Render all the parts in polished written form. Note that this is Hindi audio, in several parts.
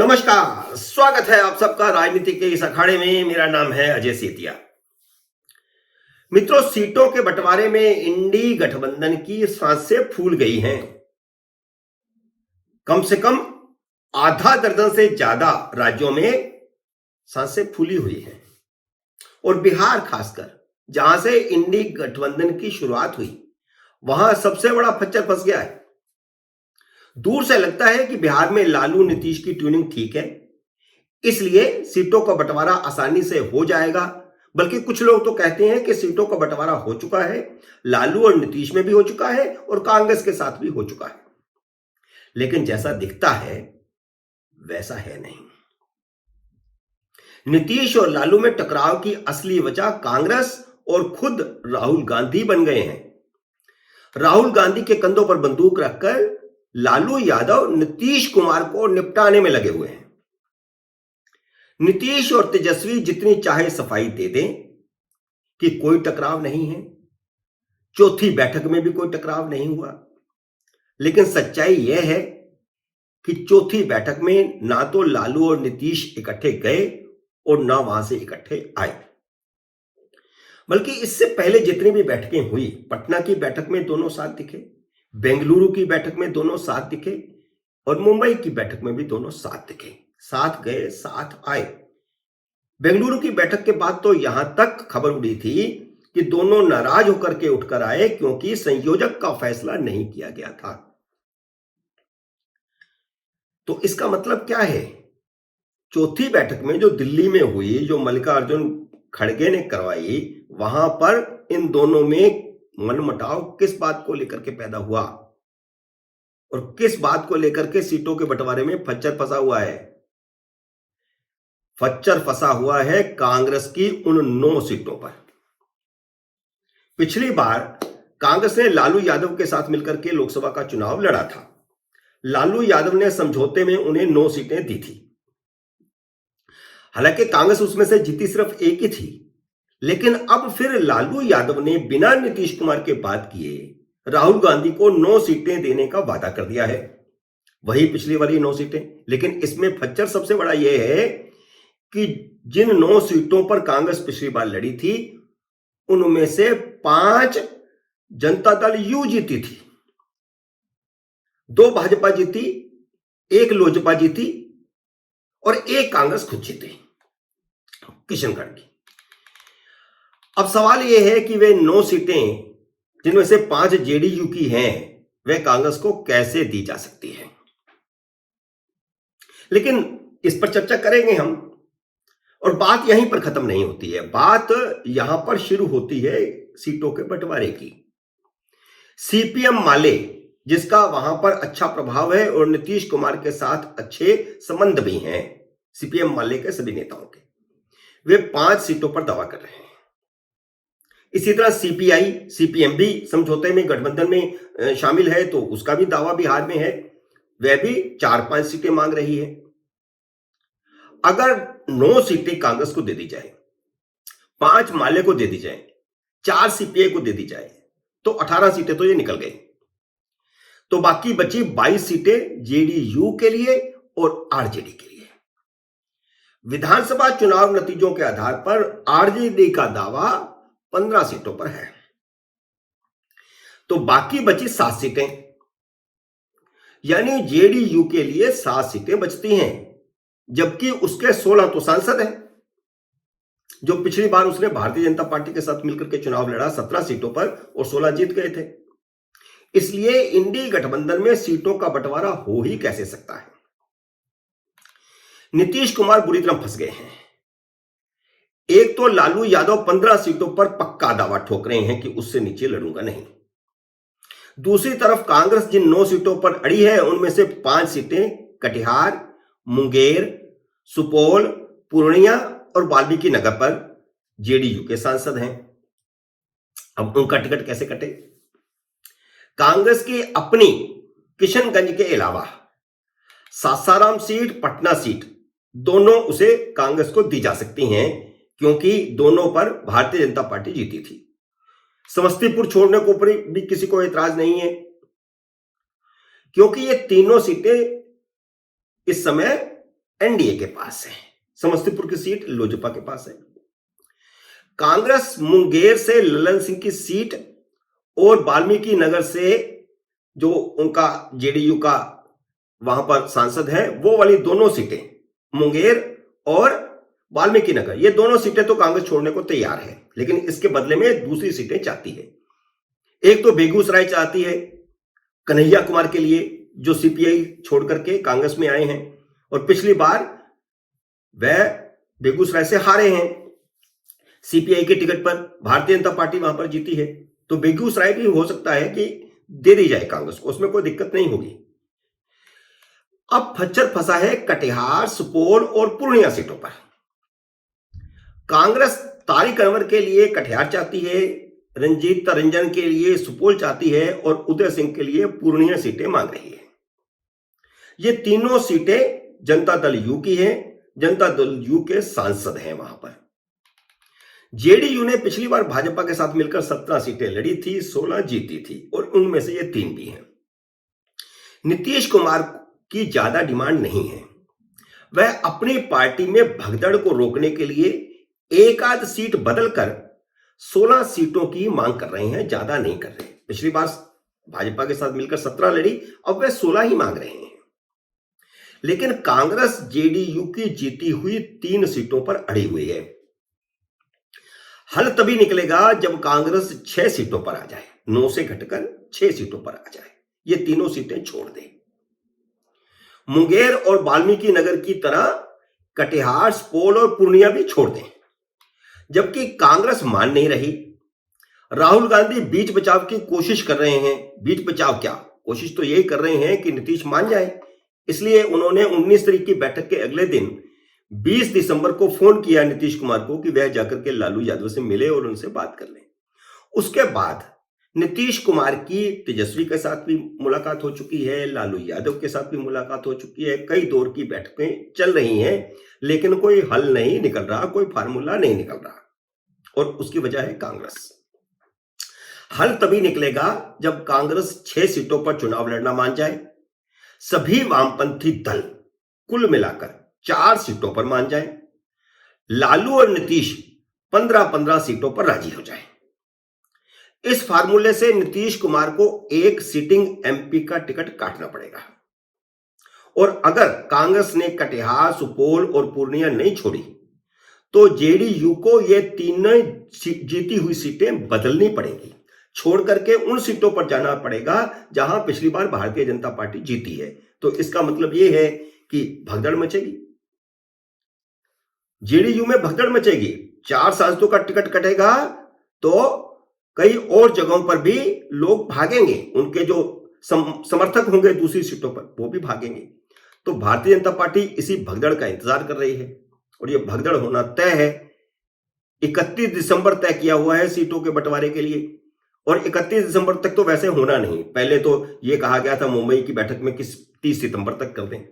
नमस्कार, स्वागत है आप सबका राजनीति के इस अखाड़े में। मेरा नाम है अजय सेतिया। मित्रों, सीटों के बंटवारे में इंडी गठबंधन की सांसें फूल गई हैं। कम से कम आधा दर्जन से ज्यादा राज्यों में सांसें फूली हुई हैं और बिहार खासकर, जहां से इंडी गठबंधन की शुरुआत हुई, वहां सबसे बड़ा खच्चर फंस गया है। दूर से लगता है कि बिहार में लालू नीतीश की ट्यूनिंग ठीक है, इसलिए सीटों का बंटवारा आसानी से हो जाएगा। बल्कि कुछ लोग तो कहते हैं कि सीटों का बंटवारा हो चुका है, लालू और नीतीश में भी हो चुका है और कांग्रेस के साथ भी हो चुका है। लेकिन जैसा दिखता है वैसा है नहीं। नीतीश और लालू में टकराव की असली वजह कांग्रेस और खुद राहुल गांधी बन गए हैं। राहुल गांधी के कंधों पर बंदूक रखकर लालू यादव नीतीश कुमार को निपटाने में लगे हुए हैं। नीतीश और तेजस्वी जितनी चाहे सफाई दे दें कि कोई टकराव नहीं है, चौथी बैठक में भी कोई टकराव नहीं हुआ, लेकिन सच्चाई यह है कि चौथी बैठक में ना तो लालू और नीतीश इकट्ठे गए और ना वहां से इकट्ठे आए। बल्कि इससे पहले जितनी भी बैठकें हुई, पटना की बैठक में दोनों साथ दिखे, बेंगलुरु की बैठक में दोनों साथ दिखे और मुंबई की बैठक में भी दोनों साथ दिखे। साथ गए, साथ आए। बेंगलुरु की बैठक के बाद तो यहां तक खबर उड़ी थी कि दोनों नाराज होकर के उठकर आए क्योंकि संयोजक का फैसला नहीं किया गया था। तो इसका मतलब क्या है? चौथी बैठक में जो दिल्ली में हुई, जो मल्लिकार्जुन खड़गे ने करवाई, वहां पर इन दोनों में मनमुटाव किस बात को लेकर के पैदा हुआ और किस बात को लेकर के सीटों के बंटवारे में फच्चर फंसा हुआ है? फच्चर फंसा हुआ है कांग्रेस की उन 9 सीटों पर। पिछली बार कांग्रेस ने लालू यादव के साथ मिलकर के लोकसभा का चुनाव लड़ा था। लालू यादव ने समझौते में उन्हें 9 सीटें दी थी। हालांकि कांग्रेस उसमें से जीती सिर्फ एक ही थी, लेकिन अब फिर लालू यादव ने बिना नीतीश कुमार के बात किए राहुल गांधी को 9 सीटें देने का वादा कर दिया है। वही पिछली वाली 9 सीटें। लेकिन इसमें फच्चर सबसे बड़ा यह है कि जिन 9 सीटों पर कांग्रेस पिछली बार लड़ी थी, उनमें से 5 जनता दल यू जीती थी, 2 भाजपा जीती, 1 लोजपा जीती और 1 कांग्रेस खुद जीती, किशनगढ़ की। अब सवाल यह है कि वे 9 सीटें, जिनमें से 5 जेडीयू की हैं, वे कांग्रेस को कैसे दी जा सकती हैं? लेकिन इस पर चर्चा करेंगे हम। और बात यहीं पर खत्म नहीं होती है। बात यहां पर शुरू होती है सीटों के बंटवारे की। सीपीएम माले, जिसका वहां पर अच्छा प्रभाव है और नीतीश कुमार के साथ अच्छे संबंध भी हैं, सीपीएम माले के सभी नेताओं के, वे 5 सीटों पर दावा कर रहे हैं। इसी तरह सीपीआई, सीपीएम भी समझौते में, गठबंधन में शामिल है, तो उसका भी दावा बिहार में है। वह भी 4-5 सीटें मांग रही है। अगर 9 सीटें कांग्रेस को दे दी जाए, 5 माले को दे दी जाए, 4 सीपीआई को दे दी जाए, तो 18 सीटें तो ये निकल गई। तो बाकी बची 22 सीटें जेडीयू के लिए और आरजेडी के लिए। विधानसभा चुनाव नतीजों के आधार पर आरजेडी का दावा 15 सीटों पर है। तो बाकी बची 7 सीटें, यानी जेडीयू के लिए 7 सीटें बचती हैं, जबकि उसके 16 तो सांसद हैं। जो पिछली बार उसने भारतीय जनता पार्टी के साथ मिलकर के चुनाव लड़ा 17 सीटों पर और 16 जीत गए थे। इसलिए इंडी गठबंधन में सीटों का बंटवारा हो ही कैसे सकता है? नीतीश कुमार बुरी तरह फंस गए हैं। एक तो लालू यादव 15 सीटों पर पक्का दावा ठोक रहे हैं कि उससे नीचे लड़ूंगा नहीं। दूसरी तरफ कांग्रेस जिन 9 सीटों पर अड़ी है, उनमें से 5 सीटें कटिहार, मुंगेर, सुपौल, पूर्णिया और वाल्मीकि नगर पर जेडीयू के सांसद हैं। अब उनका टिकट कैसे कटे? कांग्रेस की अपनी किशनगंज के अलावा सासाराम सीट, पटना सीट, दोनों उसे कांग्रेस को दी जा सकती हैं, क्योंकि दोनों पर भारतीय जनता पार्टी जीती थी। समस्तीपुर छोड़ने को ऊपर भी किसी को एतराज नहीं है, क्योंकि ये तीनों सीटें इस समय एनडीए के पास है, समस्तीपुर की सीट लोजपा के पास है। कांग्रेस मुंगेर से ललन सिंह की सीट और वाल्मीकि नगर से जो उनका जेडीयू का वहां पर सांसद है, वो वाली दोनों सीटें मुंगेर और वाल्मीकि नगर, ये दोनों सीटें तो कांग्रेस छोड़ने को तैयार है, लेकिन इसके बदले में दूसरी सीटें चाहती है। एक तो बेगूसराय चाहती है कन्हैया कुमार के लिए, जो सीपीआई छोड़ करके कांग्रेस में आए हैं और पिछली बार वह बेगूसराय से हारे हैं सीपीआई के टिकट पर, भारतीय जनता पार्टी वहां पर जीती है, तो बेगूसराय भी हो सकता है कि दे दी जाए कांग्रेस को, उसमें कोई दिक्कत नहीं होगी। अब खच्चर फंसा है कटिहार, सुपौल और पूर्णिया सीटों पर। कांग्रेस तारिक अनवर के लिए कटिहार चाहती है, रंजीत रंजन के लिए सुपौल चाहती है और उदय सिंह के लिए पूर्णिया सीटें मांग रही है। ये तीनों सीटें जनता दल यू की हैं, जनता दल यू के सांसद हैं वहां पर। जेडीयू ने पिछली बार भाजपा के साथ मिलकर 17 सीटें लड़ी थी, 16 जीती थी और उनमें से ये 3 भी हैं। नीतीश कुमार की ज्यादा डिमांड नहीं है, वह अपनी पार्टी में भगदड़ को रोकने के लिए एक आध सीट बदलकर 16 सीटों की मांग कर रहे हैं, ज्यादा नहीं कर रहे। पिछली बार भाजपा के साथ मिलकर 17 लड़ी, अब वे 16 ही मांग रहे हैं। लेकिन कांग्रेस जेडीयू की जीती हुई 3 सीटों पर अड़ी हुई है। हल तभी निकलेगा जब कांग्रेस 6 सीटों पर आ जाए, 9 से घटकर 6 सीटों पर आ जाए, ये तीनों सीटें छोड़ दे। मुंगेर और वाल्मीकि नगर की तरह कटिहार, सुपौल और पूर्णिया भी छोड़ दें। जबकि कांग्रेस मान नहीं रही, राहुल गांधी बीच बचाव की कोशिश कर रहे हैं। बीच बचाव क्या, कोशिश तो यही कर रहे हैं कि नीतीश मान जाए। इसलिए उन्होंने 19 तारीख की बैठक के अगले दिन 20 दिसंबर को फोन किया नीतीश कुमार को कि वह जाकर के लालू यादव से मिले और उनसे बात कर लें। उसके बाद नीतीश कुमार की तेजस्वी के साथ भी मुलाकात हो चुकी है, लालू यादव के साथ भी मुलाकात हो चुकी है, कई दौर की बैठकें चल रही हैं, लेकिन कोई हल नहीं निकल रहा, कोई फार्मूला नहीं निकल रहा और उसकी वजह है कांग्रेस। हल तभी निकलेगा जब कांग्रेस 6 सीटों पर चुनाव लड़ना मान जाए, सभी वामपंथी दल कुल मिलाकर 4 सीटों पर मान जाए, लालू और नीतीश 15-15 सीटों पर राजी हो जाए। इस फार्मूले से नीतीश कुमार को एक सिटिंग एमपी का टिकट काटना पड़ेगा और अगर कांग्रेस ने कटिहार, सुपौल और पूर्णिया नहीं छोड़ी तो जेडीयू को ये तीनों जीती हुई सीटें बदलनी पड़ेगी, छोड़ करके उन सीटों पर जाना पड़ेगा जहां पिछली बार भारतीय जनता पार्टी जीती है। तो इसका मतलब यह है कि भगदड़ मचेगी, जेडीयू में भगदड़ मचेगी, 4 सांसदों का टिकट कटेगा तो कई और जगहों पर भी लोग भागेंगे, उनके जो समर्थक होंगे दूसरी सीटों पर वो भी भागेंगे। तो भारतीय जनता पार्टी इसी भगदड़ का इंतजार कर रही है और यह भगदड़ होना तय है। 31 दिसंबर तय किया हुआ है सीटों के बंटवारे के लिए और 31 दिसंबर तक तो वैसे होना नहीं। पहले तो यह कहा गया था मुंबई की बैठक में कि 30 सितंबर तक कर दें,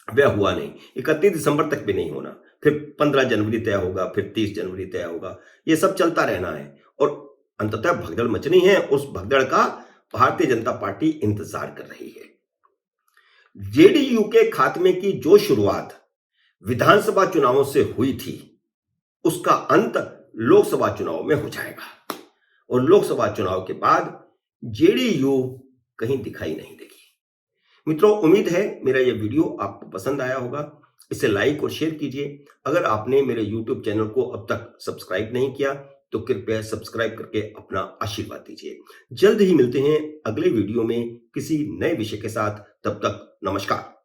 वह हुआ नहीं। 31 दिसंबर तक भी नहीं होना, फिर 15 जनवरी तय होगा, फिर 30 जनवरी तय होगा, यह सब चलता रहना है और अंततः भगदड़ मचनी है। उस भगदड़ का भारतीय जनता पार्टी इंतजार कर रही है। जेडीयू के खात्मे की जो शुरुआत विधानसभा चुनावों से हुई थी, उसका अंत लोकसभा चुनाव में हो जाएगा और लोकसभा चुनाव के बाद जेडीयू कहीं दिखाई नहीं देगी। मित्रों, उम्मीद है मेरा यह वीडियो आपको पसंद आया होगा। इसे लाइक और शेयर कीजिए। अगर आपने मेरे YouTube चैनल को अब तक सब्सक्राइब नहीं किया तो कृपया सब्सक्राइब करके अपना आशीर्वाद दीजिए। जल्द ही मिलते हैं अगले वीडियो में किसी नए विषय के साथ। तब तक नमस्कार।